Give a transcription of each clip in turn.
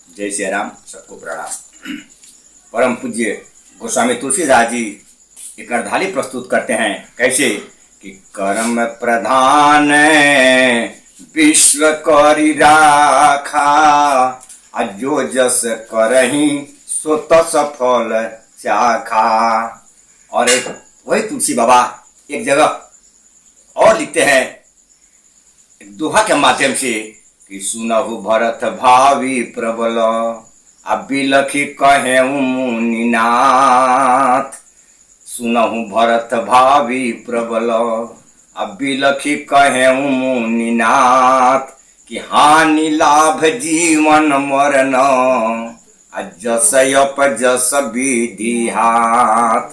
जय श्री राम, सबको प्रणाम। परम पूज्य गोस्वामी तुलसीदास जी एक अर्धाली प्रस्तुत करते हैं। कैसे कि कर्म प्रधान विश्व करि राखा, जो जस करही सो तस फल चाखा। और एक वही तुलसी बाबा एक जगह और लिखते हैं एक दोहा के माध्यम से कि सुनहु भरत भावी प्रबल, बिलखी कहे मुनिनाथ। सुनहु भरत भावी प्रबल, बिलखी कहे मुनिनाथ। कि हानि लाभ जीवन मरण, जस अपजस विधि हाथ।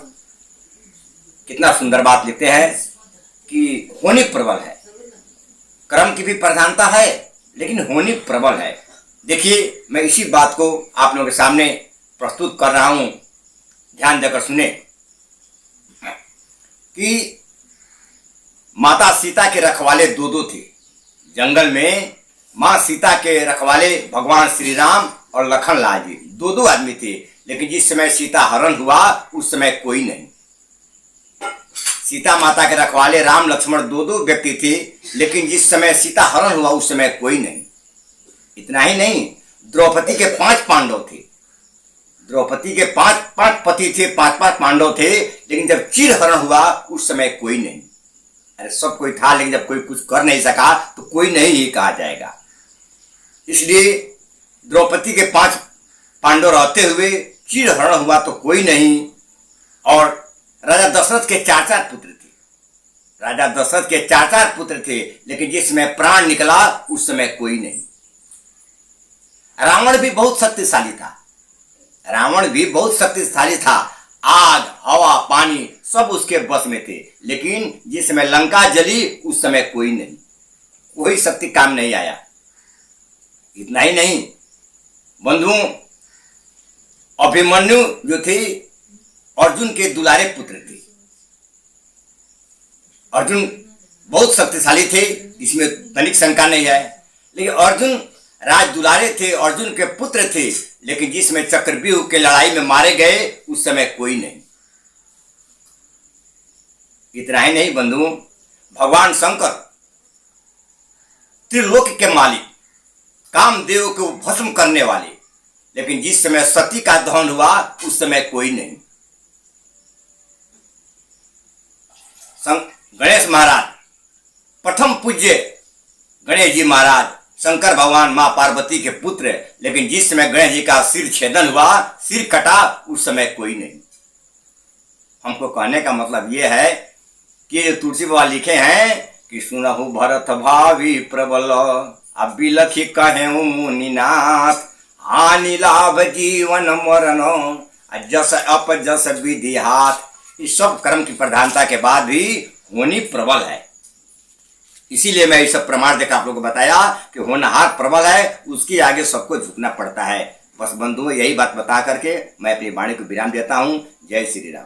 कितना सुंदर बात लिखते हैं कि होनी प्रबल है, कर्म की भी प्रधानता है लेकिन होनी प्रबल है। देखिए, मैं इसी बात को आप लोगों के सामने प्रस्तुत कर रहा हूं, ध्यान देकर सुने। कि माता सीता के रखवाले दो थे जंगल में। माँ सीता के रखवाले भगवान श्री राम और लखन लाल जी, दो आदमी थे। लेकिन जिस समय सीता हरण हुआ उस समय कोई नहीं। सीता माता के रखवाले राम लक्ष्मण दो व्यक्ति थे, लेकिन जिस समय सीता हरण हुआ उस समय कोई नहीं। इतना ही नहीं, द्रौपदी के 5 पांडव थे। द्रौपदी के 5 पति थे, 5 पांडव थे, लेकिन जब चीर हरण हुआ उस समय कोई नहीं। अरे सब कोई था, लेकिन जब कोई कुछ कर नहीं सका तो कोई नहीं ही कहा जाएगा। इसलिए द्रौपदी के 5 पांडव रहते हुए चीर हरण हुआ तो कोई नहीं। और राजा दशरथ के 4 पुत्र थे। राजा दशरथ के 4 पुत्र थे, लेकिन जिस समय प्राण निकला उस समय कोई नहीं। रावण भी बहुत शक्तिशाली था। रावण भी बहुत शक्तिशाली था। आग, हवा, पानी सब उसके बस में थे, लेकिन जिस समय लंका जली उस समय कोई नहीं, कोई शक्ति काम नहीं आया। इतना ही नहीं बंधुओं, अभिमन्यु जो थे अर्जुन के दुलारे पुत्र थे। अर्जुन बहुत शक्तिशाली थे, इसमें तनिक शंका नहीं है। लेकिन अर्जुन राज दुलारे थे, अर्जुन के पुत्र थे, लेकिन जिसमें चक्रव्यूह के लड़ाई में मारे गए उस समय कोई नहीं। इतना ही नहीं बंधुओं, भगवान शंकर त्रिलोक के मालिक, कामदेव को भस्म करने वाले, लेकिन जिस समय सती का दहन हुआ उस समय कोई नहीं। गणेश महाराज, प्रथम पूज्य गणेश जी महाराज, शंकर भगवान मां पार्वती के पुत्र, लेकिन जिस समय गणेश जी का सिर छेदन हुआ, सिर कटा, उस समय कोई नहीं। हमको कहने का मतलब यह है कि तुलसी बाबा लिखे हैं कि सुनहु भरत भावी प्रबल, बिलखी कहे मुनिनाथ। हानि लाभ जीवन मरण, जस अपजस विधि हाथ। इस सब कर्म की प्रधानता के बाद भी होनी प्रबल है। इसीलिए मैं ये सब प्रमाण देकर आप लोगों को बताया कि होनहार प्रबल है, उसके आगे सबको झुकना पड़ता है। बस बंधुओं, यही बात बता करके मैं अपनी वाणी को विराम देता हूं। जय श्री राम।